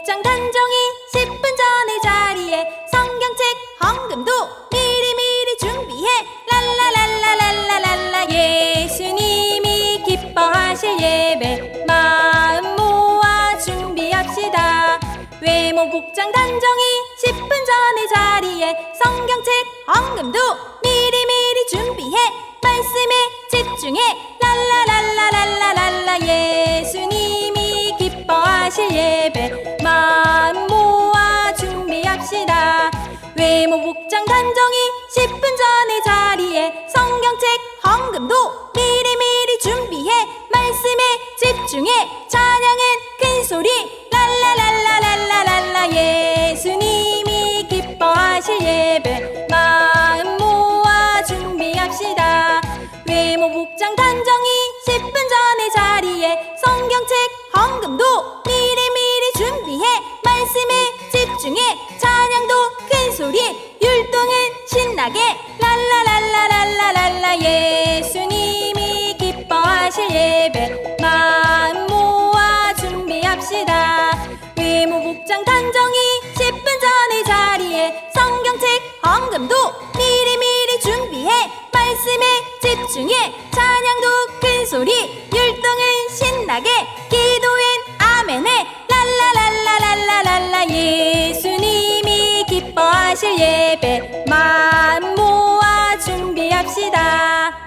목장 단정히 10분 전에 자리에 성경책 헌금도 미리미리 준비해 랄라랄라랄라랄라 예수님이 기뻐하실 예배 마음 모아 준비합시다. 외모 목장 단정히 10분 전에 자리에 성경책 헌금도 미리미리 준비해 말씀에 집중해 랄라랄라랄라랄라 예수님이 기뻐하실 예배 마음 모아 준비합시다. 외모 목장 단정히 10분 전에 자리에 성경책 헌금도 미리미리 준비해 말씀에 집중해 찬양은 큰 소리 랄라랄라랄라랄라 예수님이 기뻐하실 예배 마음 모아 준비합시다. 외모 목장 단정히 10분 전에 자리에 성경책 헌금도 미리미리 준비해 말씀에 집중해 찬양도 큰 소리 율동은 신나게 랄라랄라랄라랄라 예수님이 기뻐하실 예배 마음 모아 준비합시다. 외모 목장 단정히 10분 전에 자리에 성경책 헌금도 미리미리 준비해 말씀에 집중해 찬양도 큰 소리 율동은 신나게 기도엔 아멘해 랄라랄라랄라랄라 예수님이 기뻐하실 예배 마음 모아 준비합시다.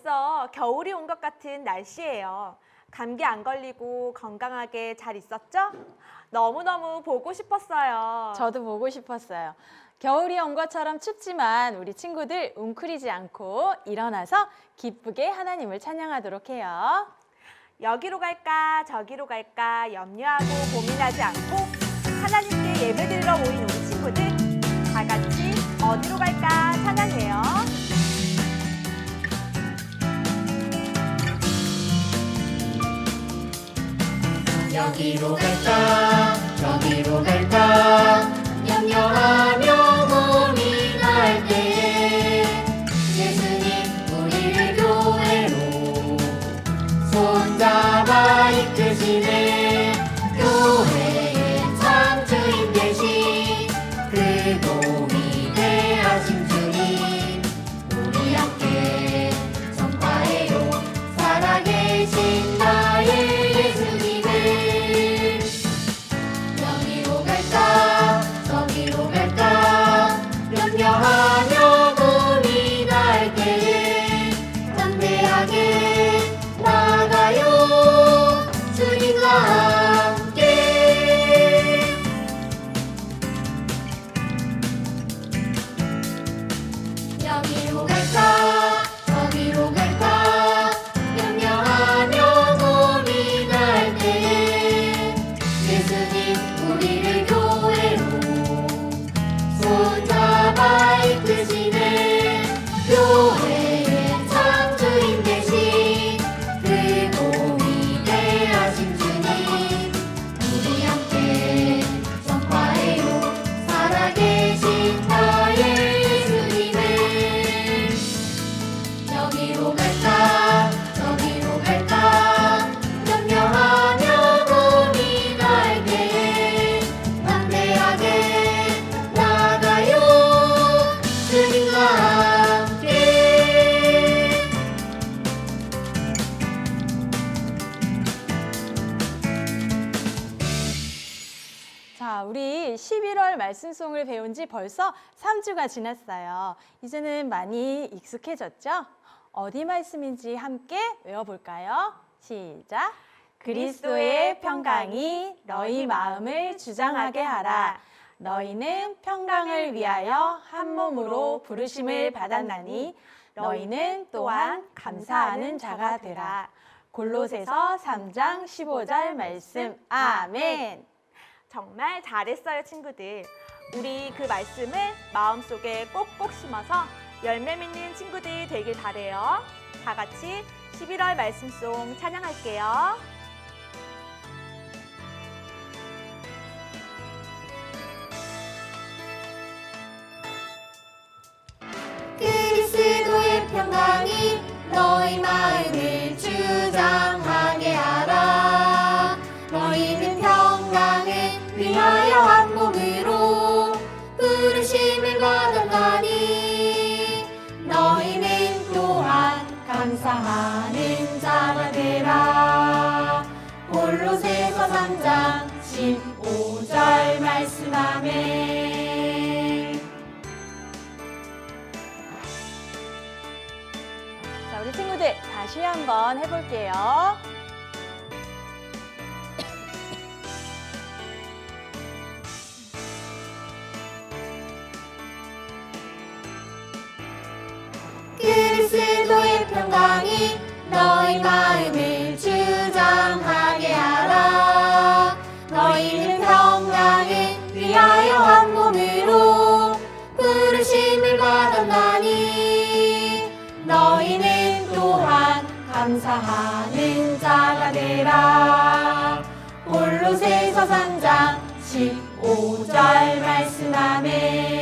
벌써 겨울이 온 것 같은 날씨예요. 감기 안 걸리고 건강하게 잘 있었죠? 너무너무 보고 싶었어요. 저도 보고 싶었어요. 겨울이 온 것처럼 춥지만 우리 친구들 웅크리지 않고 일어나서 기쁘게 하나님을 찬양하도록 해요. 여기로 갈까 저기로 갈까 염려하고 고민하지 않고 하나님께 예배드리러 모인 우리 친구들 다 같이 어디로 갈까 찬양해요. 여기로 갈까 저기로 갈까 염려하며 고민할 때에 예수님 우리를 교회로 손잡아 이끄시네. 교회의 창조인 대신 크고 위대하신 주님 우리 함께 선포해요. 살아계신 나의 여기로 갈까 저기로 갈까 염려하며 고민할 때에 담대하게 나가요. 주님과 함께 여기로 갈까 저기로 갈까 염려하며 고민할 때에 예수님 우리를 교회로 손잡아 이끄시네. 교회의 창조인 대신 크고 위대하신 주님 우리 함께 선포해요. 살아계신 나의 예수님을 여기로 갈까 저기로 갈까 염려하며 고민할 때에 담대하게 나가요. 주님과 함께 자, 우리 11월 말씀송을 배운 지 벌써 3주가 지났어요. 이제는 많이 익숙해졌죠? 어디 말씀인지 함께 외워볼까요? 시작! 그리스도의 평강이 너희 마음을 주장하게 하라. 너희는 평강을 위하여 한 몸으로 부르심을 받았나니 너희는 또한 감사하는 자가 되라. 골로새서 3장 15절 말씀. 아멘. 정말 잘했어요, 친구들. 우리 그 말씀을 마음속에 꼭꼭 심어서 열매 맺는 친구들이 되길 바래요. 다 같이 11월 말씀송 찬양할게요. 그리스도의 평강이 너희 마음을 주장하게 하라. 너희는 평강을 위하여 한 몸으로 부르심을 받았나니 너희는 또한 감사하는 자가 되라. 골로새서 3장 15절 말씀하네. 자, 우리 친구들 다시 한번 해볼게요. 그리스도의 평강이 너희 마음을 주장하게 하라. 너희는 평강을 위하여 한 몸으로 부르심을 받았나니 너희는 또한 감사하는 자가 되라. 골로새서 3장 15절 말씀하네.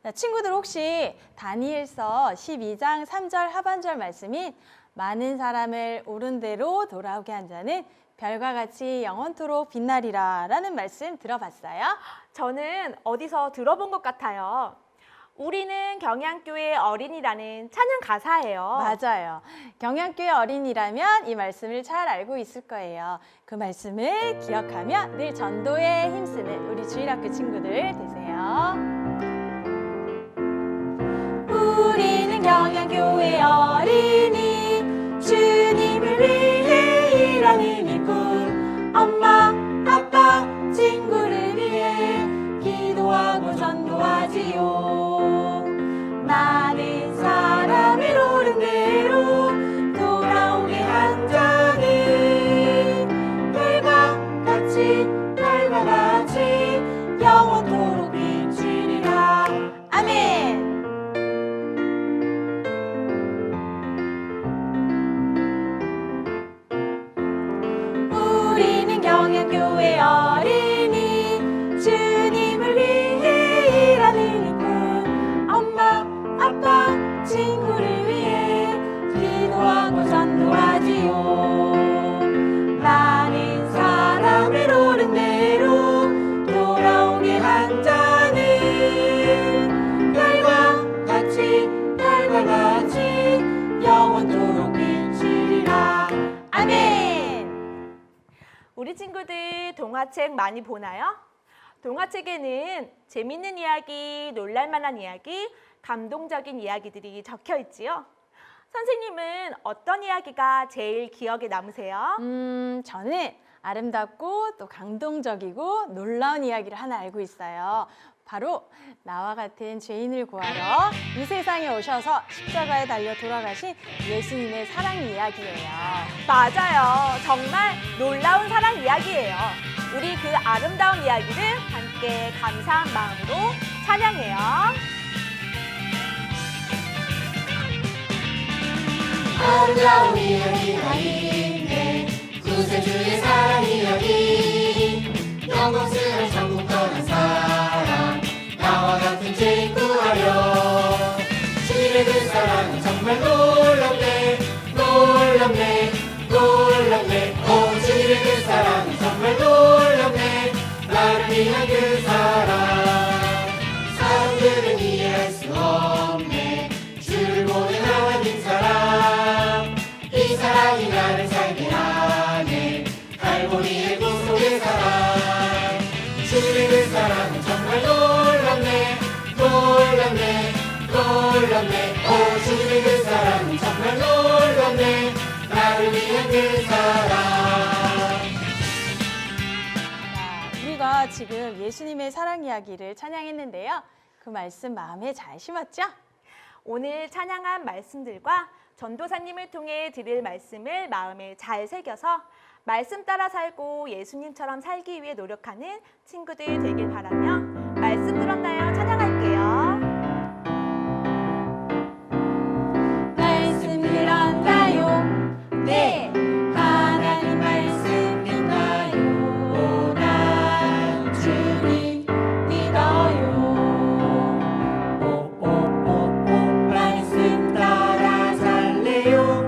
자, 친구들 혹시 다니엘서 12장 3절 하반절 말씀인 많은 사람을 옳은 대로 돌아오게 한 자는 별과 같이 영원토록 빛나리라 라는 말씀 들어봤어요? 저는 어디서 들어본 것 같아요. 우리는 경양교회 어린이라는 찬양 가사예요. 맞아요. 경양교회 어린이라면 이 말씀을 잘 알고 있을 거예요. 그 말씀을 기억하며 늘 전도에 힘쓰는 우리 주일학교 친구들 되세요. 우리 친구들 동화책 많이 보나요? 동화책에는 재밌는 이야기, 놀랄만한 이야기, 감동적인 이야기들이 적혀 있지요. 선생님은 어떤 이야기가 제일 기억에 남으세요? 저는 아름답고 또 감동적이고 놀라운 이야기를 하나 알고 있어요. 바로 나와 같은 죄인을 구하러 이 세상에 오셔서 십자가에 달려 돌아가신 예수님의 사랑 이야기예요. 맞아요. 정말 놀라운 사랑 이야기예요. 우리 그 아름다운 이야기를 함께 감사한 마음으로 찬양해요. 아름다운 이야기가 있네. 구세주의 사랑 이야기. 영광스러운 천국 떠난 사랑. 나와 같은 죄인 구하려. 주님의 그 사랑은 정말 놀랍네. 놀랍네. 놀랍네. 오, 주님의 그 사랑은 정말 놀랍네. 나를 위한 그 사랑. 사람들은 이해할 수 없네. 주를 보는 하나님 사랑. 이 사랑이 나를 살게 하네. 갈보리의 구속의 사랑. 주님의 그 사랑은 정말 놀랍네. 놀랍네. 놀랍네. 오, 주님의 그 사랑은 정말 놀랍네. 나를 위한 그 사랑. 우리가 지금 예수님의 사랑 이야기를 찬양했는데요. 그 말씀 마음에 잘 심었죠? 오늘 찬양한 말씀들과 전도사님을 통해 드릴 말씀을 마음에 잘 새겨서 말씀 따라 살고 예수님처럼 살기 위해 노력하는 친구들 되길 바라며 말씀 들었나요? 찬양할게요. 말씀 들었나요? 네. 하나님 말씀 믿나요? 난 주님 믿어요. 말씀 따라 살래요.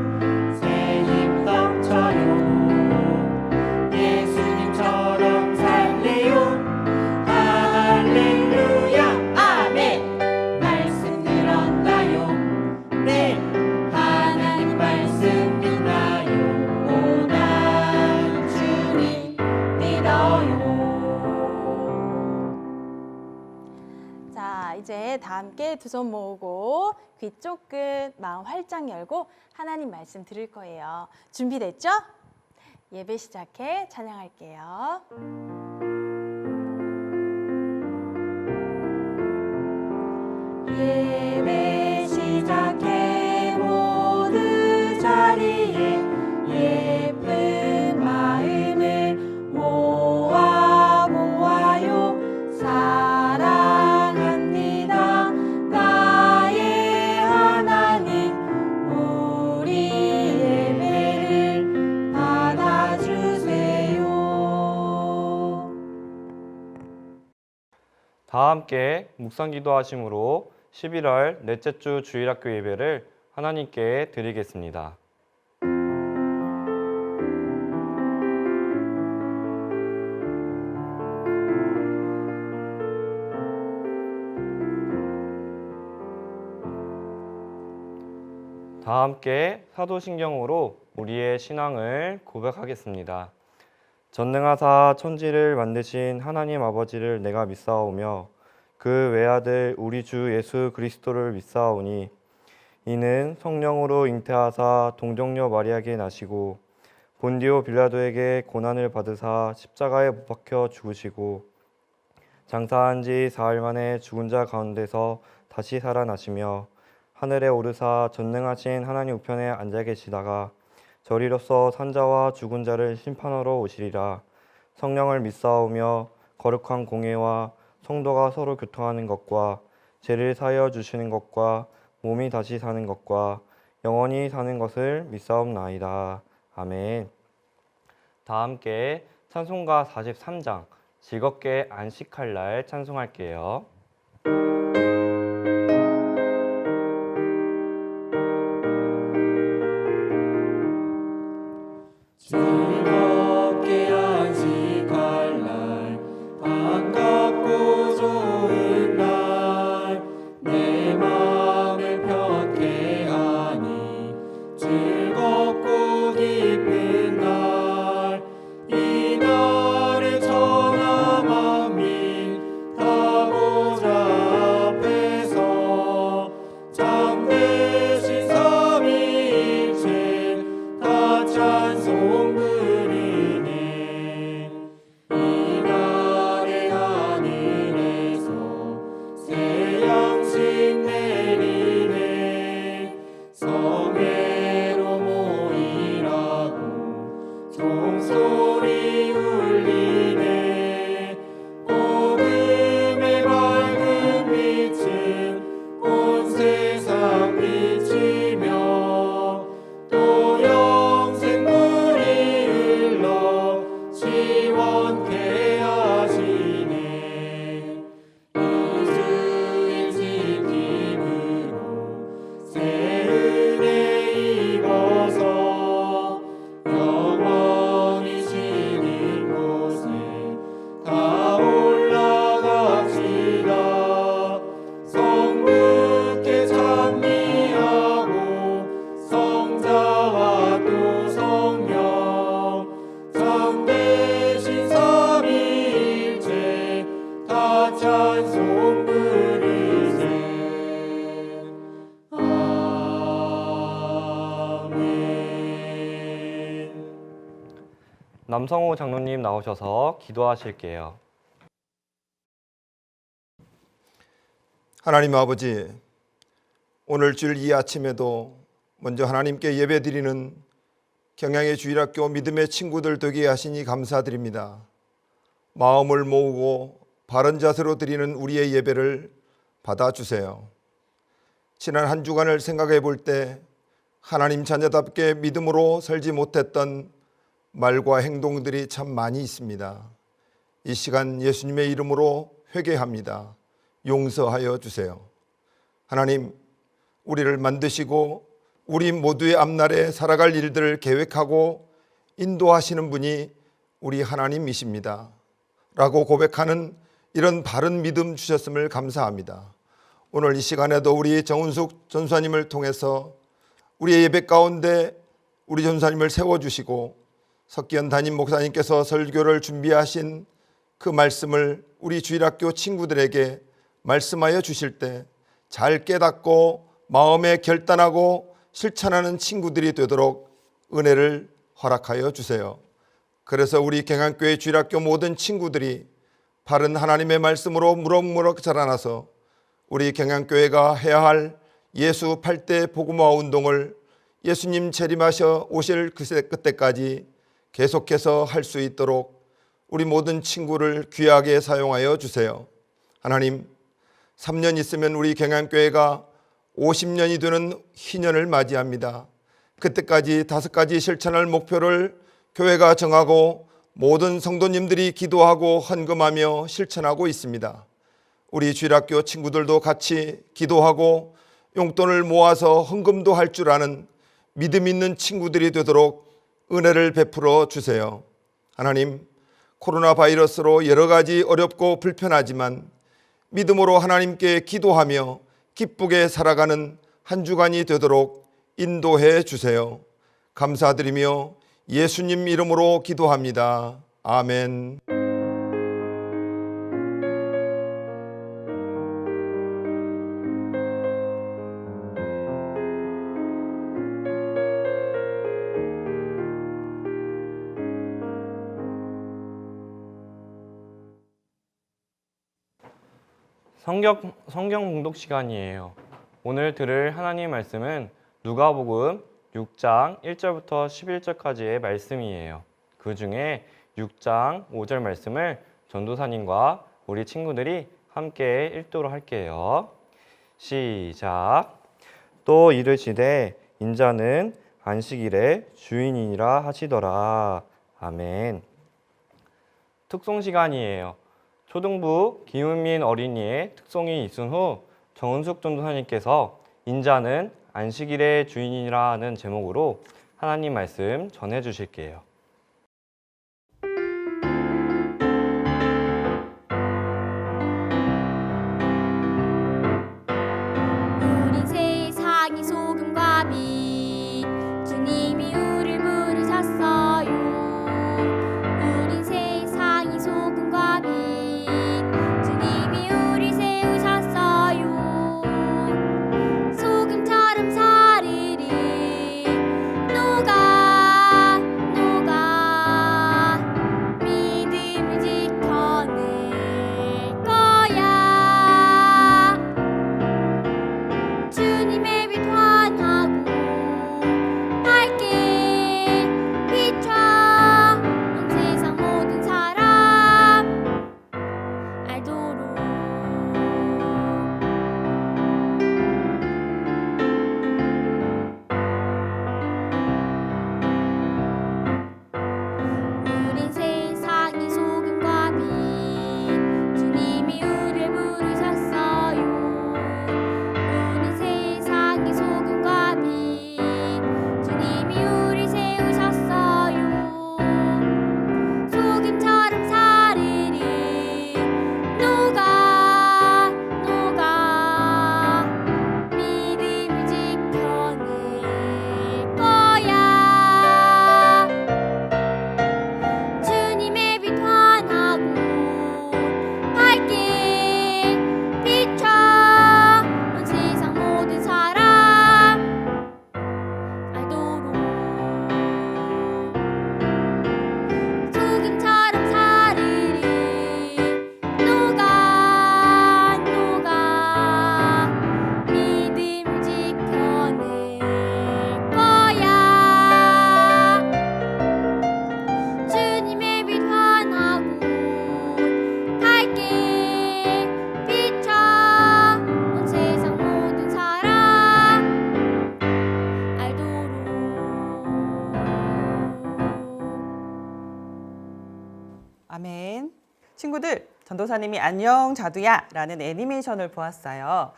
새 힘 넘쳐요. 예수님처럼 살래요. 할렐루야 아멘. 말씀 들었나요? 네. 하나님 말씀 믿나요? 난 주님 믿어요. 자, 이제 다 함께 두 손 모으고 귀 쫑긋 마음 활짝 열고 하나님 말씀 들을 거예요. 준비됐죠? 예배 시작해 찬양할게요. 예배 시작해 모두 자리에 예쁜 마음을 모아요. 사랑합니다 나의 하나님. 우리 예배를 받아주세요. 다 함께 묵상기도 하심으로 11월 넷째 주 주일학교 예배를 하나님께 드리겠습니다. 다 함께 사도신경으로 우리의 신앙을 고백하겠습니다. 전능하사 천지를 만드신 하나님 아버지를 내가 믿사오며 그 외아들 우리 주 예수 그리스도를 믿사오니 이는 성령으로 잉태하사 동정녀 마리아에게 나시고 본디오 빌라도에게 고난을 받으사 십자가에 못 박혀 죽으시고 장사한 지 사흘 만에 죽은 자 가운데서 다시 살아나시며 하늘에 오르사 전능하신 하나님 우편에 앉아 계시다가 저리로서 산자와 죽은 자를 심판하러 오시리라. 성령을 믿사오며 거룩한 공예와 성도가 서로 교통하는 것과 죄를 사하여 주시는 것과 몸이 다시 사는 것과 영원히 사는 것을 믿사옵나이다. 아멘. 다 함께 찬송가 43장 즐겁게 안식할 날 찬송할게요. 즐겁게 안식할 날 반갑고 좋은 날 내 마음을 편케 하니 즐겁고 기쁜 날 이 날 남성호 장로님 나오셔서 기도하실게요. 하나님 아버지, 오늘 주일 이 아침에도 먼저 하나님께 예배드리는 경양의 주일학교 믿음의 친구들 되게 하시니 감사드립니다. 마음을 모으고 바른 자세로 드리는 우리의 예배를 받아주세요. 지난 한 주간을 생각해 볼 때 하나님 자녀답게 믿음으로 살지 못했던 말과 행동들이 참 많이 있습니다. 이 시간 예수님의 이름으로 회개합니다. 용서하여 주세요. 하나님, 우리를 만드시고 우리 모두의 앞날에 살아갈 일들을 계획하고 인도하시는 분이 우리 하나님이십니다. 라고 고백하는 이런 바른 믿음 주셨음을 감사합니다. 오늘 이 시간에도 우리 정은숙 전사님을 통해서 우리의 예배 가운데 우리 전사님을 세워주시고 석기현 담임 목사님께서 설교를 준비하신 그 말씀을 우리 주일학교 친구들에게 말씀하여 주실 때 잘 깨닫고 마음에 결단하고 실천하는 친구들이 되도록 은혜를 허락하여 주세요. 그래서 우리 경양교회 주일학교 모든 친구들이 바른 하나님의 말씀으로 무럭무럭 자라나서 우리 경양교회가 해야 할 예수 8대 복음화 운동을 예수님 재림하셔 오실 그때까지 계속해서 할 수 있도록 우리 모든 친구를 귀하게 사용하여 주세요. 하나님, 3년 있으면 우리 경양교회가 50년이 되는 희년을 맞이합니다. 그때까지 5가지 실천할 목표를 교회가 정하고 모든 성도님들이 기도하고 헌금하며 실천하고 있습니다. 우리 주일학교 친구들도 같이 기도하고 용돈을 모아서 헌금도 할 줄 아는 믿음 있는 친구들이 되도록 은혜를 베풀어 주세요. 하나님, 코로나 바이러스로 여러 가지 어렵고 불편하지만 믿음으로 하나님께 기도하며 기쁘게 살아가는 한 주간이 되도록 인도해 주세요. 감사드리며 예수님 이름으로 기도합니다. 아멘. 성경 봉독 시간이에요. 오늘 들을 하나님 말씀은 누가복음 6장 1절부터 11절까지의 말씀이에요. 그 중에 6장 5절 말씀을 전도사님과 우리 친구들이 함께 읽도록 할게요. 시작. 또 이르시되 인자는 안식일의 주인이니라 하시더라. 아멘. 특송 시간이에요. 초등부 김은민 어린이의 특송이 있은 후 정은숙 전도사님께서 인자는 안식일의 주인이라 하는 제목으로 하나님 말씀 전해 주실게요. 우린 세상이 소금과 빛 주님이 우릴 부르셨어요. 우린 세상이 소금과 빛 주님이 우릴 세우셨어요. 소금처럼 살으리 녹아 녹아 친구들, 전도사님이 안녕 자두야 라는 애니메이션을 보았어요.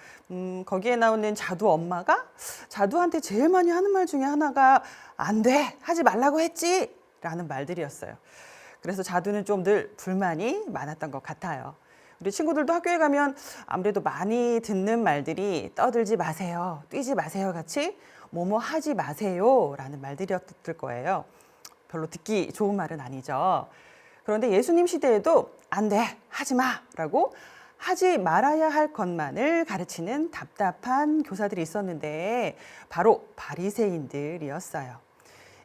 거기에 나오는 자두 엄마가 자두한테 제일 많이 하는 말 중에 하나가 안 돼, 하지 말라고 했지 라는 말들이었어요. 그래서 자두는 좀 늘 불만이 많았던 것 같아요. 우리 친구들도 학교에 가면 아무래도 많이 듣는 말들이 떠들지 마세요, 뛰지 마세요 같이 뭐뭐 하지 마세요 라는 말들이었을 거예요. 별로 듣기 좋은 말은 아니죠. 그런데 예수님 시대에도 안 돼, 하지 마 라고 하지 말아야 할 것만을 가르치는 답답한 교사들이 있었는데 바로 바리새인들이었어요.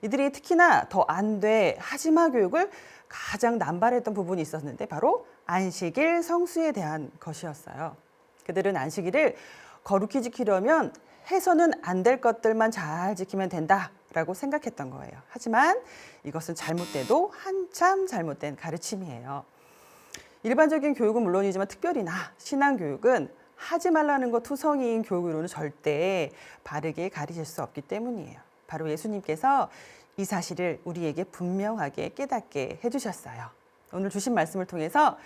이들이 특히나 더 안 돼, 하지 마 교육을 가장 남발했던 부분이 있었는데 바로 안식일 성수에 대한 것이었어요. 그들은 안식일을 거룩히 지키려면 해서는 안 될 것들만 잘 지키면 된다라고 생각했던 거예요. 하지만 이것은 잘못돼도 한참 잘못된 가르침이에요. 일반적인 교육은 물론이지만 특별히나 신앙교육은 하지 말라는 것 투성이인 교육으로는 절대 바르게 가르칠 수 없기 때문이에요. 바로 예수님께서 이 사실을 우리에게 분명하게 깨닫게 해주셨어요. 오늘 주신 말씀을 통해서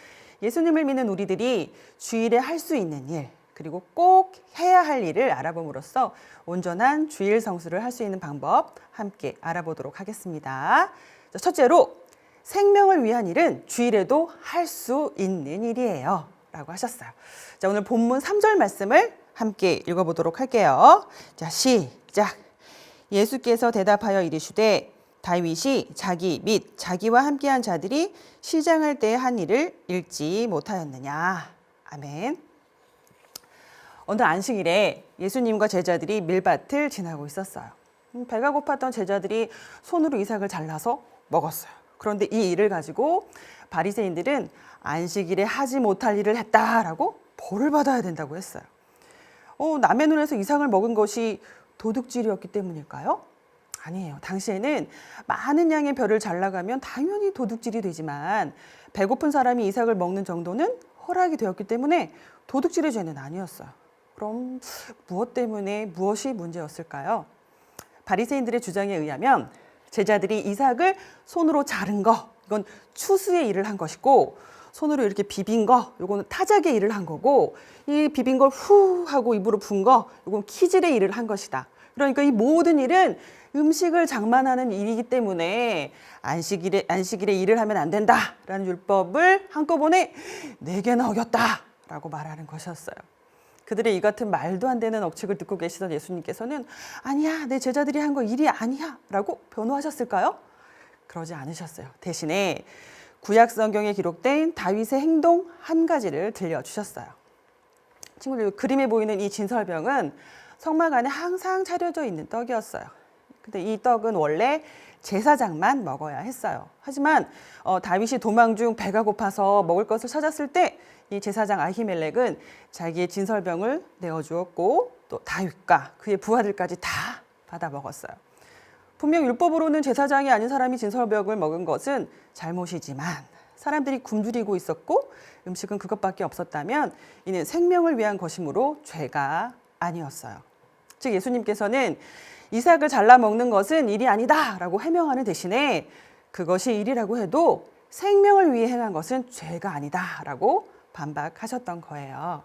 예수님을 믿는 우리들이 주일에 할 수 있는 일, 그리고 꼭 해야 할 일을 알아봄으로써 온전한 주일 성수를 할 수 있는 방법 함께 알아보도록 하겠습니다. 자, 첫째로 생명을 위한 일은 주일에도 할 수 있는 일이에요 라고 하셨어요. 자, 오늘 본문 3절 말씀을 함께 읽어보도록 할게요. 자, 시작. 예수께서 대답하여 이르시되 다윗이 자기 및 자기와 함께한 자들이 시장할 때 한 일을 읽지 못하였느냐. 아멘. 어느 안식일에 예수님과 제자들이 밀밭을 지나고 있었어요. 배가 고팠던 제자들이 손으로 이삭을 잘라서 먹었어요. 그런데 이 일을 가지고 바리새인들은 안식일에 하지 못할 일을 했다라고 벌을 받아야 된다고 했어요. 남의 눈에서 이삭을 먹은 것이 도둑질이었기 때문일까요? 아니에요. 당시에는 많은 양의 벼를 잘라가면 당연히 도둑질이 되지만 배고픈 사람이 이삭을 먹는 정도는 허락이 되었기 때문에 도둑질의 죄는 아니었어요. 그럼 무엇 때문에 무엇이 문제였을까요? 바리새인들의 주장에 의하면 제자들이 이삭을 손으로 자른 거, 이건 추수의 일을 한 것이고 손으로 이렇게 비빈 거, 이거는 타작의 일을 한 거고 이 비빈 걸 후 하고 입으로 분 거, 이건 키질의 일을 한 것이다. 그러니까 이 모든 일은 음식을 장만하는 일이기 때문에 안식일에 일을 하면 안 된다라는 율법을 한꺼번에 4개나 어겼다라고 말하는 것이었어요. 그들의 이 같은 말도 안 되는 억측을 듣고 계시던 예수님께서는 아니야, 내 제자들이 한 거 일이 아니야 라고 변호하셨을까요? 그러지 않으셨어요. 대신에 구약 성경에 기록된 다윗의 행동 한 가지를 들려주셨어요. 친구들, 그림에 보이는 이 진설병은 성막 안에 항상 차려져 있는 떡이었어요. 근데 이 떡은 원래 제사장만 먹어야 했어요. 하지만 다윗이 도망 중 배가 고파서 먹을 것을 찾았을 때 이 제사장 아히멜렉은 자기의 진설병을 내어주었고 또 다윗과 그의 부하들까지 다 받아 먹었어요. 분명 율법으로는 제사장이 아닌 사람이 진설병을 먹은 것은 잘못이지만 사람들이 굶주리고 있었고 음식은 그것밖에 없었다면 이는 생명을 위한 것이므로 죄가 아니었어요. 즉 예수님께서는 이삭을 잘라 먹는 것은 일이 아니다라고 해명하는 대신에 그것이 일이라고 해도 생명을 위해 행한 것은 죄가 아니다라고 반박하셨던 거예요.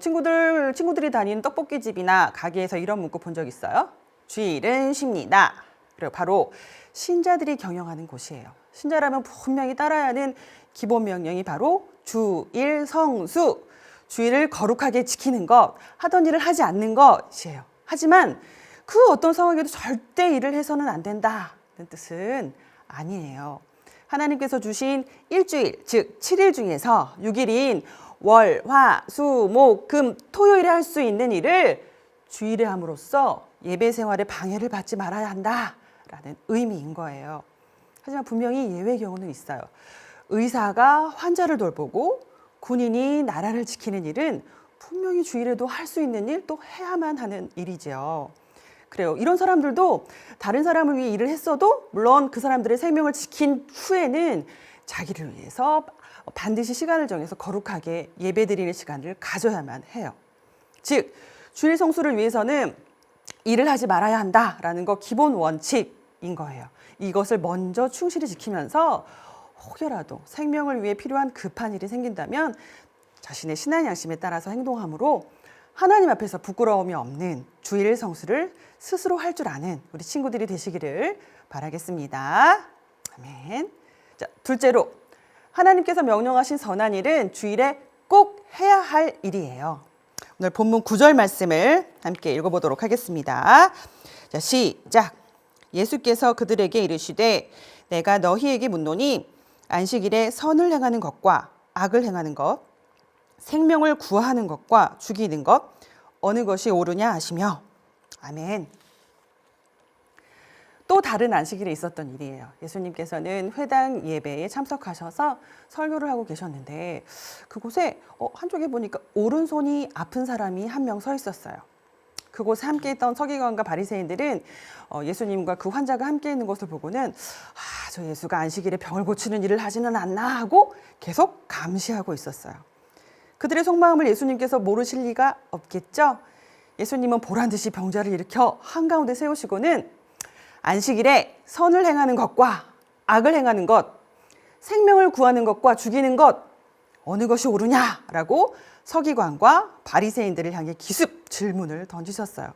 친구들이 다니는 떡볶이집이나 가게에서 이런 문구 본 적 있어요? 주일은 쉽니다. 그리고 바로 신자들이 경영하는 곳이에요. 신자라면 분명히 따라야 하는 기본 명령이 바로 주일 성수, 주일을 거룩하게 지키는 것, 하던 일을 하지 않는 것이에요. 하지만 그 어떤 상황에도 절대 일을 해서는 안 된다는 뜻은 아니에요. 하나님께서 주신 일주일, 즉 7일 중에서 6일인 월, 화, 수, 목, 금, 토요일에 할 수 있는 일을 주일에 함으로써 예배 생활에 방해를 받지 말아야 한다라는 의미인 거예요. 하지만 분명히 예외 경우는 있어요. 의사가 환자를 돌보고 군인이 나라를 지키는 일은 분명히 주일에도 할 수 있는 일, 또 해야만 하는 일이죠. 그래요. 이런 사람들도 다른 사람을 위해 일을 했어도 물론 그 사람들의 생명을 지킨 후에는 자기를 위해서 반드시 시간을 정해서 거룩하게 예배드리는 시간을 가져야만 해요. 즉 주일 성수를 위해서는 일을 하지 말아야 한다라는 거 기본 원칙인 거예요. 이것을 먼저 충실히 지키면서 혹여라도 생명을 위해 필요한 급한 일이 생긴다면 자신의 신앙 양심에 따라서 행동함으로 하나님 앞에서 부끄러움이 없는 주일 성수를 스스로 할 줄 아는 우리 친구들이 되시기를 바라겠습니다. 아멘. 자, 둘째로 하나님께서 명령하신 선한 일은 주일에 꼭 해야 할 일이에요. 오늘 본문 9절 말씀을 함께 읽어보도록 하겠습니다. 자, 시작. 예수께서 그들에게 이르시되 내가 너희에게 묻노니 안식일에 선을 행하는 것과 악을 행하는 것, 생명을 구하는 것과 죽이는 것 어느 것이 옳으냐 하시며 아멘. 또 다른 안식일에 있었던 일이에요. 예수님께서는 회당 예배에 참석하셔서 설교를 하고 계셨는데 그곳에 한쪽에 보니까 오른손이 아픈 사람이 한 명 서 있었어요. 그곳에 함께 있던 서기관과 바리새인들은 예수님과 그 환자가 함께 있는 것을 보고는 저 예수가 안식일에 병을 고치는 일을 하지는 않나 하고 계속 감시하고 있었어요. 그들의 속마음을 예수님께서 모르실 리가 없겠죠. 예수님은 보란 듯이 병자를 일으켜 한가운데 세우시고는 안식일에 선을 행하는 것과 악을 행하는 것, 생명을 구하는 것과 죽이는 것 어느 것이 옳으냐라고 서기관과 바리새인들을 향해 기습 질문을 던지셨어요.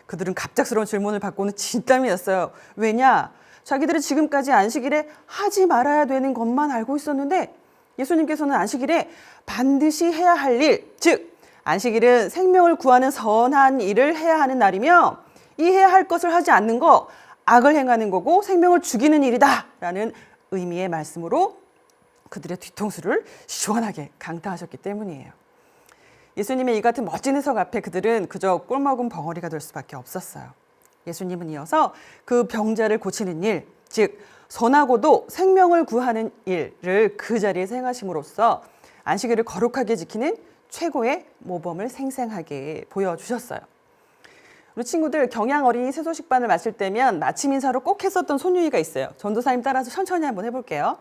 그들은 갑작스러운 질문을 받고는 진땀이 났어요. 왜냐? 자기들은 지금까지 안식일에 하지 말아야 되는 것만 알고 있었는데 예수님께서는 안식일에 반드시 해야 할 일, 즉 안식일은 생명을 구하는 선한 일을 해야 하는 날이며 이 해야 할 것을 하지 않는 거 악을 행하는 거고 생명을 죽이는 일이다 라는 의미의 말씀으로 그들의 뒤통수를 시원하게 강타하셨기 때문이에요. 예수님의 이 같은 멋진 해석 앞에 그들은 그저 꿀먹은 벙어리가 될 수밖에 없었어요. 예수님은 이어서 그 병자를 고치는 일, 즉 선하고도 생명을 구하는 일을 그 자리에서 행하심으로써 안식일을 거룩하게 지키는 최고의 모범을 생생하게 보여주셨어요. 우리 친구들 경양 어린이 세소식반을 마칠 때면 마침 인사로 꼭 했었던 손유희가 있어요. 전도사님 따라서 천천히 한번 해볼게요.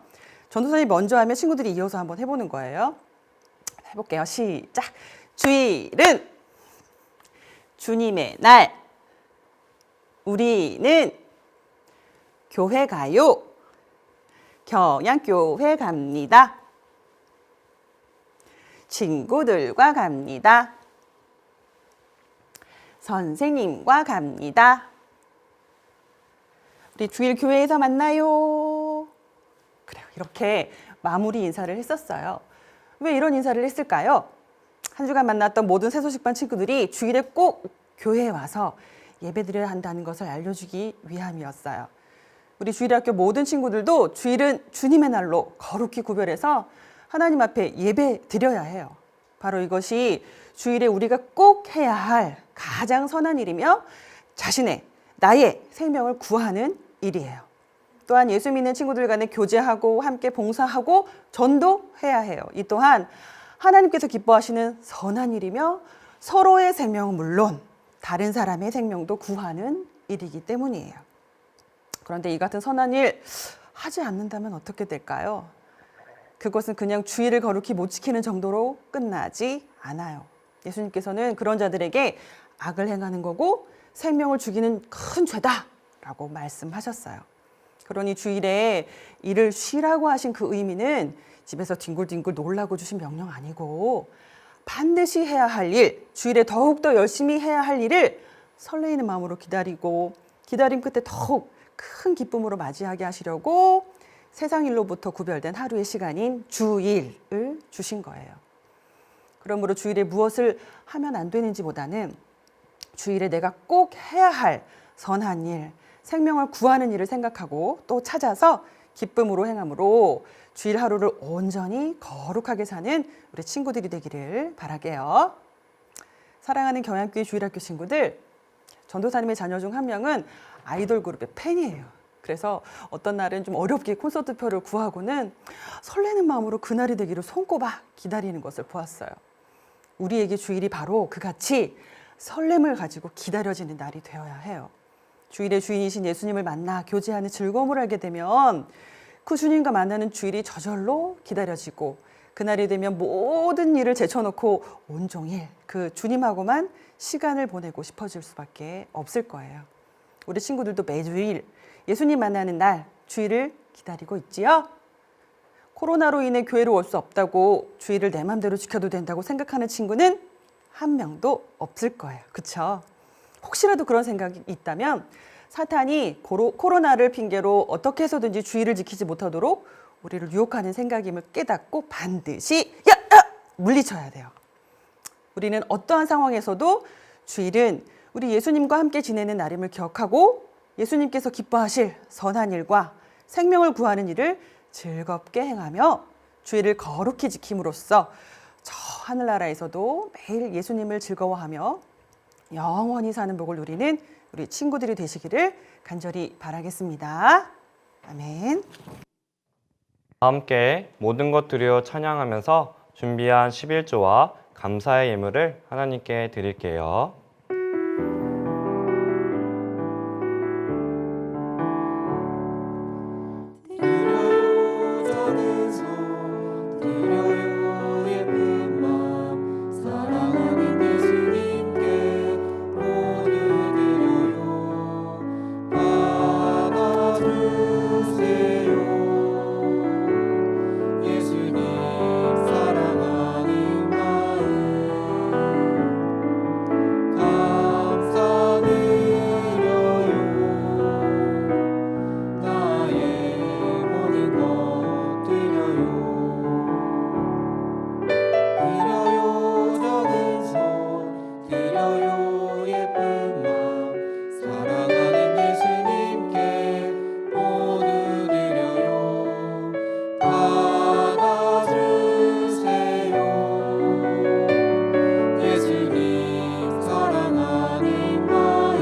전도사님 먼저 하면 친구들이 이어서 한번 해보는 거예요. 해볼게요. 시작. 주일은 주님의 날. 우리는 교회 가요. 경양교회 갑니다. 친구들과 갑니다. 선생님과 갑니다. 우리 주일 교회에서 만나요. 그래요. 이렇게 마무리 인사를 했었어요. 왜 이런 인사를 했을까요? 한 주간 만났던 모든 세소식반 친구들이 주일에 꼭 교회에 와서 예배드려야 한다는 것을 알려주기 위함이었어요. 우리 주일학교 모든 친구들도 주일은 주님의 날로 거룩히 구별해서 하나님 앞에 예배 드려야 해요. 바로 이것이 주일에 우리가 꼭 해야 할 가장 선한 일이며 나의 생명을 구하는 일이에요. 또한 예수 믿는 친구들 간에 교제하고 함께 봉사하고 전도해야 해요. 이 또한 하나님께서 기뻐하시는 선한 일이며 서로의 생명은 물론 다른 사람의 생명도 구하는 일이기 때문이에요. 그런데 이 같은 선한 일 하지 않는다면 어떻게 될까요? 그것은 그냥 주일을 거룩히 못 지키는 정도로 끝나지 않아요. 예수님께서는 그런 자들에게 악을 행하는 거고 생명을 죽이는 큰 죄다라고 말씀하셨어요. 그러니 주일에 일을 쉬라고 하신 그 의미는 집에서 뒹굴뒹굴 놀라고 주신 명령 아니고 반드시 해야 할 일, 주일에 더욱더 열심히 해야 할 일을 설레이는 마음으로 기다리고 기다림 끝에 더욱 큰 기쁨으로 맞이하게 하시려고 세상 일로부터 구별된 하루의 시간인 주일을 주신 거예요. 그러므로 주일에 무엇을 하면 안 되는지보다는 주일에 내가 꼭 해야 할 선한 일, 생명을 구하는 일을 생각하고 또 찾아서 기쁨으로 행함으로 주일 하루를 온전히 거룩하게 사는 우리 친구들이 되기를 바라게요. 사랑하는 경양교회 주일학교 친구들, 전도사님의 자녀 중 한 명은 아이돌 그룹의 팬이에요. 그래서 어떤 날은 좀 어렵게 콘서트표를 구하고는 설레는 마음으로 그날이 되기를 손꼽아 기다리는 것을 보았어요. 우리에게 주일이 바로 그같이 설렘을 가지고 기다려지는 날이 되어야 해요. 주일의 주인이신 예수님을 만나 교제하는 즐거움을 알게 되면 그 주님과 만나는 주일이 저절로 기다려지고 그날이 되면 모든 일을 제쳐놓고 온종일 그 주님하고만 시간을 보내고 싶어질 수밖에 없을 거예요. 우리 친구들도 매주일 예수님 만나는 날 주일을 기다리고 있지요? 코로나로 인해 교회로 올 수 없다고 주일을 내 맘대로 지켜도 된다고 생각하는 친구는 한 명도 없을 거예요. 그렇죠? 혹시라도 그런 생각이 있다면 사탄이 코로나를 핑계로 어떻게 해서든지 주일을 지키지 못하도록 우리를 유혹하는 생각임을 깨닫고 반드시 물리쳐야 돼요. 우리는 어떠한 상황에서도 주일은 우리 예수님과 함께 지내는 날임을 기억하고 예수님께서 기뻐하실 선한 일과 생명을 구하는 일을 즐겁게 행하며 주일을 거룩히 지킴으로써 저 하늘나라에서도 매일 예수님을 즐거워하며 영원히 사는 복을 누리는 우리 친구들이 되시기를 간절히 바라겠습니다. 아멘. 함께 모든 것 드려 찬양하면서 준비한 11조와 감사의 예물을 하나님께 드릴게요. 드려요 작은 손 드려요 예쁜 마음 사랑하는 예수님께 모두 드려요 받아주세요 예수님 사랑하는 마음 감사드려요 나의 모든 것 드려요 드려요 작은 손 드려요 예쁜 마음 사랑하는 예수님께 모두 드려요 받아주세요 예수님 사랑하는 마음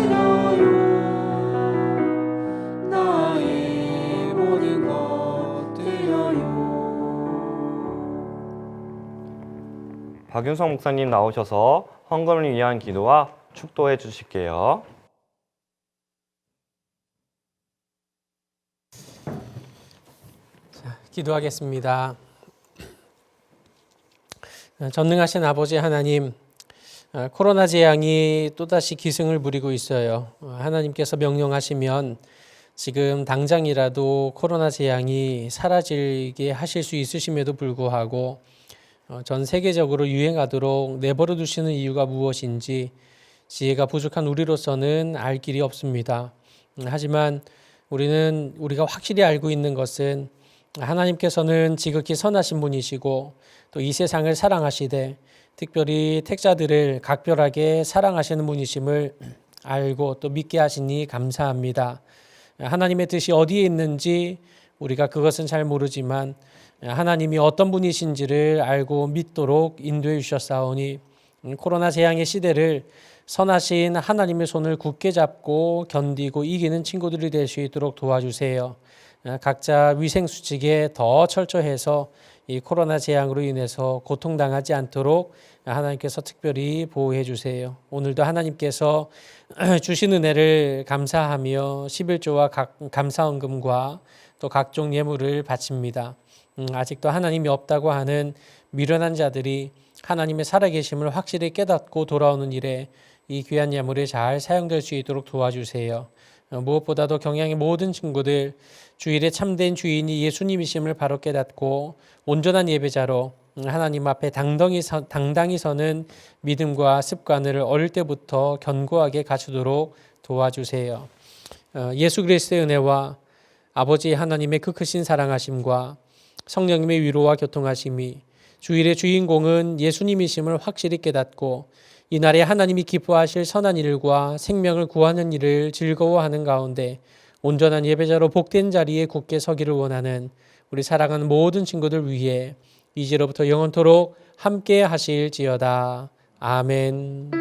감사드려요 나의 모든 것 드려요 박윤성 목사님 나오셔서 헌금을 위한 기도와 축도해 주실게요. 기도하겠습니다. 전능하신 아버지 하나님, 코로나 재앙이 또다시 기승을 부리고 있어요. 하나님께서 명령하시면 지금 당장이라도 코로나 재앙이 사라지게 하실 수 있으심에도 불구하고 전 세계적으로 유행하도록 내버려 두시는 이유가 무엇인지 지혜가 부족한 우리로서는 알 길이 없습니다. 하지만 우리가 확실히 알고 있는 것은 하나님께서는 지극히 선하신 분이시고 또 이 세상을 사랑하시되 특별히 택자들을 각별하게 사랑하시는 분이심을 알고 또 믿게 하시니 감사합니다. 하나님의 뜻이 어디에 있는지 우리가 그것은 잘 모르지만 하나님이 어떤 분이신지를 알고 믿도록 인도해 주셨사오니 코로나 재앙의 시대를 선하신 하나님의 손을 굳게 잡고 견디고 이기는 친구들이 될 수 있도록 도와주세요. 각자 위생수칙에 더 철저해서 이 코로나 재앙으로 인해서 고통당하지 않도록 하나님께서 특별히 보호해 주세요. 오늘도 하나님께서 주신 은혜를 감사하며 11조와 감사헌금과 또 각종 예물을 바칩니다. 아직도 하나님이 없다고 하는 미련한 자들이 하나님의 살아계심을 확실히 깨닫고 돌아오는 일에 이 귀한 예물이 잘 사용될 수 있도록 도와주세요. 무엇보다도 경양의 모든 친구들 주일에 참된 주인이 예수님이심을 바로 깨닫고 온전한 예배자로 하나님 앞에 당당히 서는 믿음과 습관을 어릴 때부터 견고하게 갖추도록 도와주세요. 예수 그리스도의 은혜와 아버지 하나님의 그 크신 사랑하심과 성령님의 위로와 교통하심이 주일의 주인공은 예수님이심을 확실히 깨닫고 이날에 하나님이 기뻐하실 선한 일과 생명을 구하는 일을 즐거워하는 가운데 온전한 예배자로 복된 자리에 굳게 서기를 원하는 우리 사랑하는 모든 친구들 위해 이제로부터 영원토록 함께 하실지어다. 아멘.